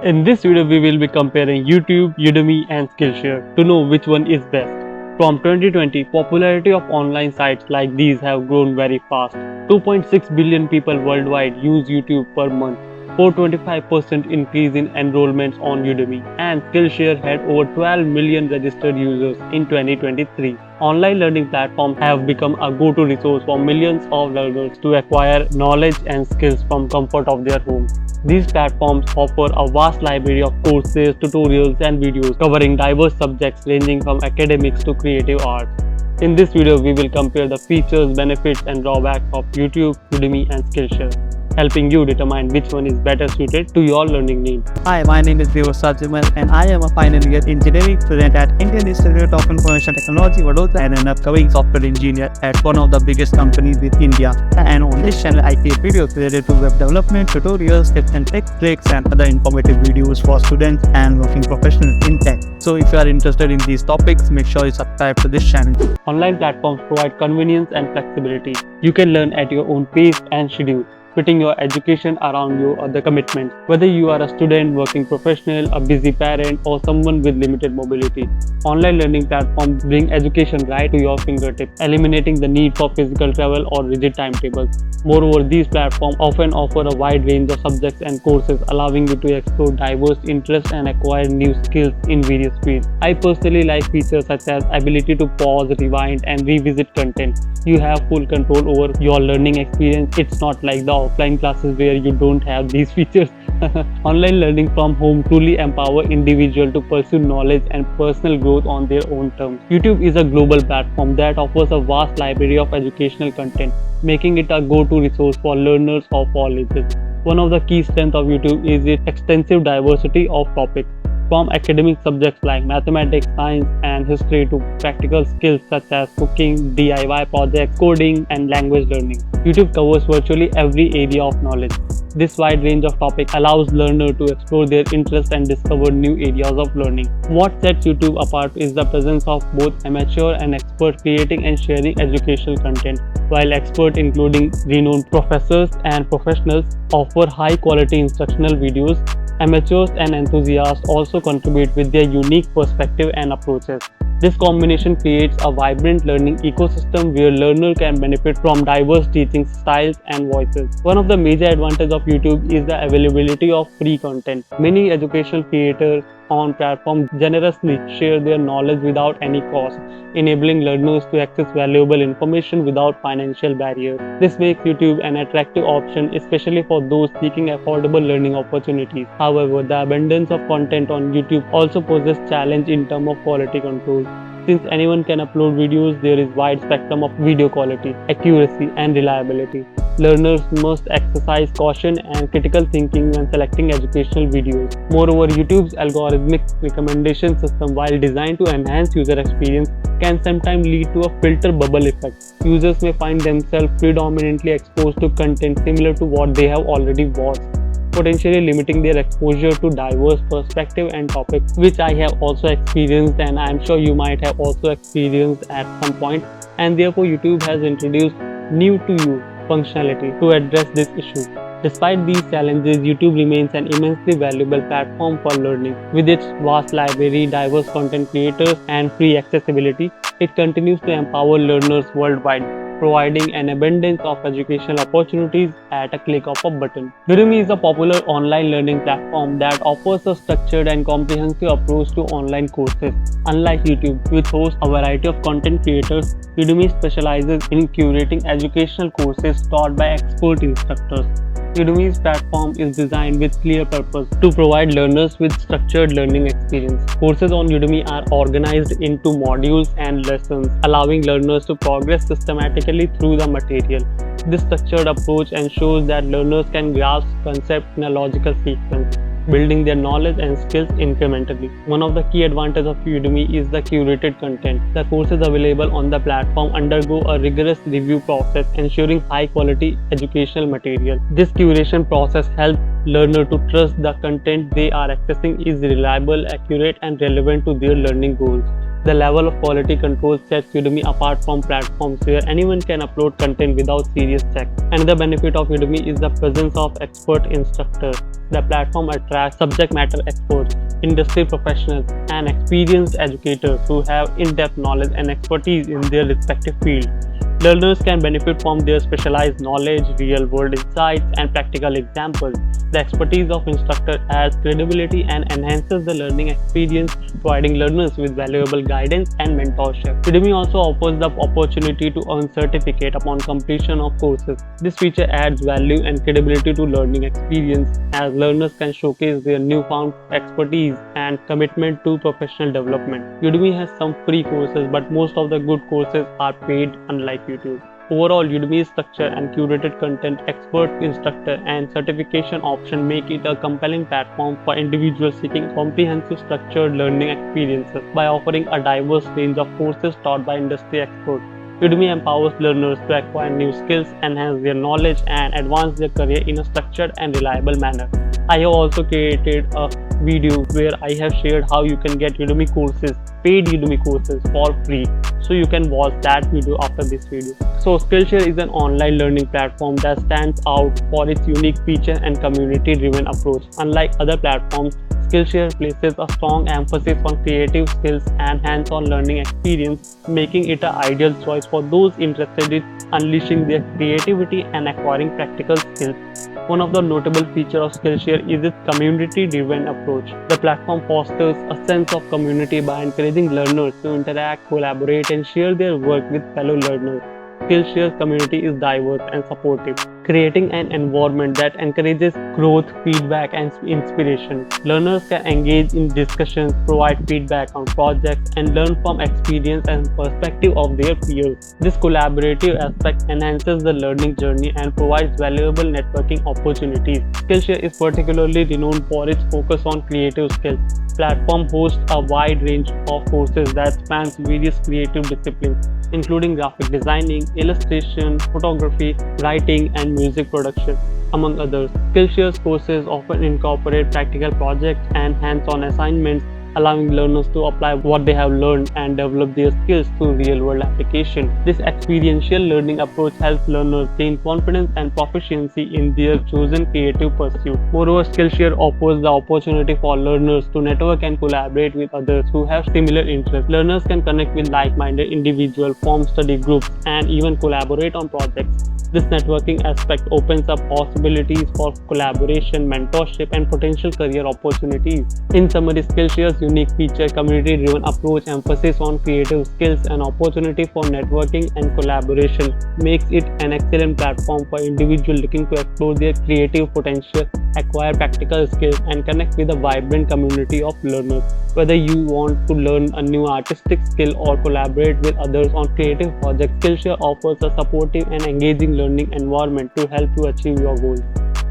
In this video, we will be comparing YouTube, Udemy, and Skillshare to know which one is best. From 2020, popularity of online sites like these have grown very fast. 2.6 billion people worldwide use YouTube per month, 425% increase in enrollments on Udemy, and Skillshare had over 12 million registered users in 2023. Online learning platforms have become a go-to resource for millions of learners to acquire knowledge and skills from comfort of their homes. These platforms offer a vast library of courses, tutorials, and videos covering diverse subjects ranging from academics to creative arts. In this video, we will compare the features, benefits, and drawbacks of YouTube, Udemy, and Skillshare, helping you determine which one is better suited to your learning needs. Hi, my name is Devo Sajimal and I am a final year engineering student at Indian Institute of Information Technology, Vadodara, and an upcoming software engineer at one of the biggest companies in India. And on this channel, I create videos related to web development, tutorials, tips and tricks, and other informative videos for students and working professionals in tech. So if you are interested in these topics, make sure you subscribe to this channel. Online platforms provide convenience and flexibility. You can learn at your own pace and schedule, fitting your education around your other commitments. Whether you are a student, working professional, a busy parent, or someone with limited mobility, online learning platforms bring education right to your fingertips, eliminating the need for physical travel or rigid timetables. Moreover, these platforms often offer a wide range of subjects and courses, allowing you to explore diverse interests and acquire new skills in various fields. I personally like features such as ability to pause, rewind, and revisit content. You have full control over your learning experience. It's not like the offline classes where you don't have these features. Online learning from home truly empower individuals to pursue knowledge and personal growth on their own terms. YouTube is a global platform that offers a vast library of educational content, making it a go-to resource for learners of all ages. One of the key strengths of YouTube is its extensive diversity of topics, from academic subjects like mathematics, science, and history to practical skills such as cooking, DIY projects, coding, and language learning. YouTube covers virtually every area of knowledge. This wide range of topics allows learners to explore their interests and discover new areas of learning. What sets YouTube apart is the presence of both amateur and expert creating and sharing educational content. While experts, including renowned professors and professionals, offer high-quality instructional videos, amateurs and enthusiasts also contribute with their unique perspective and approaches. This combination creates a vibrant learning ecosystem where learners can benefit from diverse teaching styles and voices. One of the major advantages of YouTube is the availability of free content. Many educational creators on platforms generously share their knowledge without any cost, enabling learners to access valuable information without financial barriers. This makes YouTube an attractive option, especially for those seeking affordable learning opportunities. However, the abundance of content on YouTube also poses challenge in terms of quality control. Since anyone can upload videos, there is wide spectrum of video quality, accuracy, and reliability. Learners must exercise caution and critical thinking when selecting educational videos. Moreover, YouTube's algorithmic recommendation system, while designed to enhance user experience, can sometimes lead to a filter bubble effect. Users may find themselves predominantly exposed to content similar to what they have already watched, potentially limiting their exposure to diverse perspectives and topics, which I have also experienced, and I am sure you might have also experienced at some point. And therefore, YouTube has introduced new to you functionality to address this issue. Despite these challenges, YouTube remains an immensely valuable platform for learning. With its vast library, diverse content creators, and free accessibility, it continues to empower learners worldwide, providing an abundance of educational opportunities at a click of a button. Udemy is a popular online learning platform that offers a structured and comprehensive approach to online courses. Unlike YouTube, which hosts a variety of content creators, Udemy specializes in curating educational courses taught by expert instructors. Udemy's platform is designed with clear purpose to provide learners with structured learning experience. Courses on Udemy are organized into modules and lessons, allowing learners to progress systematically through the material. This structured approach ensures that learners can grasp concepts in a logical sequence, building their knowledge and skills incrementally. One of the key advantages of Udemy is the curated content. The courses available on the platform undergo a rigorous review process, ensuring high-quality educational material. This curation process helps learners to trust the content they are accessing is reliable, accurate, and relevant to their learning goals. The level of quality control sets Udemy apart from platforms where anyone can upload content without serious checks. Another benefit of Udemy is the presence of expert instructors. The platform attracts subject matter experts, industry professionals, and experienced educators who have in-depth knowledge and expertise in their respective fields. Learners can benefit from their specialized knowledge, real-world insights, and practical examples. The expertise of instructor adds credibility and enhances the learning experience, providing learners with valuable guidance and mentorship. Udemy also offers the opportunity to earn certificate upon completion of courses. This feature adds value and credibility to learning experience as learners can showcase their newfound expertise and commitment to professional development. Udemy has some free courses, but most of the good courses are paid, unlike YouTube. Overall, Udemy's structure and curated content, expert instructor, and certification option make it a compelling platform for individuals seeking comprehensive structured learning experiences. By offering a diverse range of courses taught by industry experts, Udemy empowers learners to acquire new skills, enhance their knowledge, and advance their career in a structured and reliable manner. I have also created a video where I have shared how you can get Udemy courses, paid Udemy courses for free. So you can watch that video after this video. So Skillshare is an online learning platform that stands out for its unique feature and community-driven approach. Unlike other platforms, Skillshare places a strong emphasis on creative skills and hands-on learning experience, making it an ideal choice for those interested in unleashing their creativity and acquiring practical skills. One of the notable features of Skillshare is its community-driven approach. The platform fosters a sense of community by encouraging learners to interact, collaborate, and share their work with fellow learners. Skillshare's community is diverse and supportive, creating an environment that encourages growth, feedback, and inspiration. Learners can engage in discussions, provide feedback on projects, and learn from experience and perspective of their peers. This collaborative aspect enhances the learning journey and provides valuable networking opportunities. Skillshare is particularly renowned for its focus on creative skills. Platform hosts a wide range of courses that spans various creative disciplines, including graphic designing, illustration, photography, writing, and music production, among others. Skillshare's courses often incorporate practical projects and hands-on assignments, allowing learners to apply what they have learned and develop their skills through real-world application. This experiential learning approach helps learners gain confidence and proficiency in their chosen creative pursuit. Moreover, Skillshare offers the opportunity for learners to network and collaborate with others who have similar interests. Learners can connect with like-minded individuals, form study groups, and even collaborate on projects. This networking aspect opens up possibilities for collaboration, mentorship, and potential career opportunities. In summary, Skillshare's unique feature, community-driven approach, emphasis on creative skills, and opportunity for networking and collaboration makes it an excellent platform for individuals looking to explore their creative potential, acquire practical skills, and connect with a vibrant community of learners. Whether you want to learn a new artistic skill or collaborate with others on creative projects, Skillshare offers a supportive and engaging learning environment to help you achieve your goals.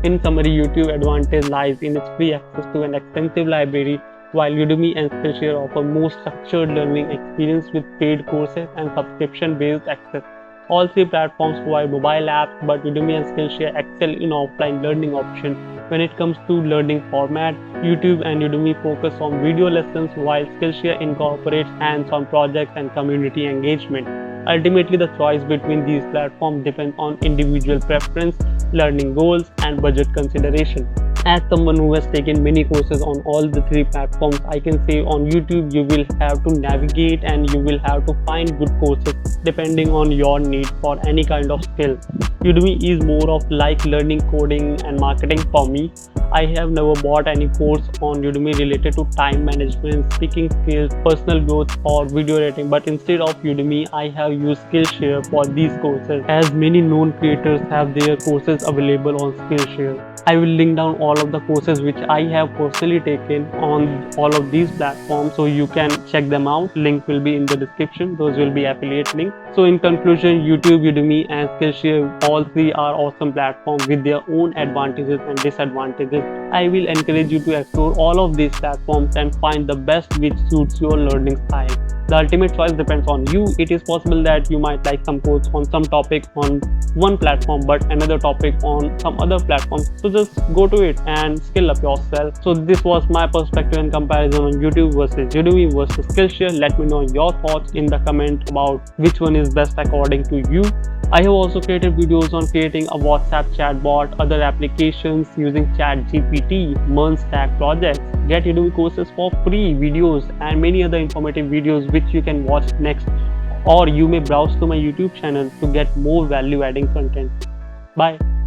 In summary, YouTube's advantage lies in its free access to an extensive library, while Udemy and Skillshare offer more structured learning experience with paid courses and subscription-based access. All three platforms provide mobile apps, but Udemy and Skillshare excel in offline learning options. When it comes to learning format, YouTube and Udemy focus on video lessons, while Skillshare incorporates hands-on projects and community engagement. Ultimately, the choice between these platforms depends on individual preference, learning goals, and budget consideration. As someone who has taken many courses on all the three platforms, I can say on YouTube you will have to navigate and you will have to find good courses depending on your need for any kind of skill. Udemy is more of like learning coding and marketing for me. I have never bought any course on Udemy related to time management, speaking skills, personal growth, or video editing, but instead of Udemy, I have used Skillshare for these courses, as many known creators have their courses available on Skillshare. I will link down all of the courses which I have personally taken on all of these platforms, so you can check them out. Link will be in the description. Those will be affiliate links. So in conclusion, YouTube, Udemy, and Skillshare, all three are awesome platforms with their own advantages and disadvantages. I will encourage you to explore all of these platforms and find the best which suits your learning style. The ultimate choice depends on you. It is possible that you might like some course on some topic on one platform but another topic on some other platform, so just go to it and skill up yourself. So this was my perspective in comparison on YouTube versus Udemy versus Skillshare. Let me know your thoughts in the comment about which one is best according to you. I have also created videos on creating a WhatsApp chatbot, other applications using ChatGPT, MERN-Stack projects, get Udemy courses for free, videos and many other informative videos which you can watch next, or you may browse to my YouTube channel to get more value adding content. Bye.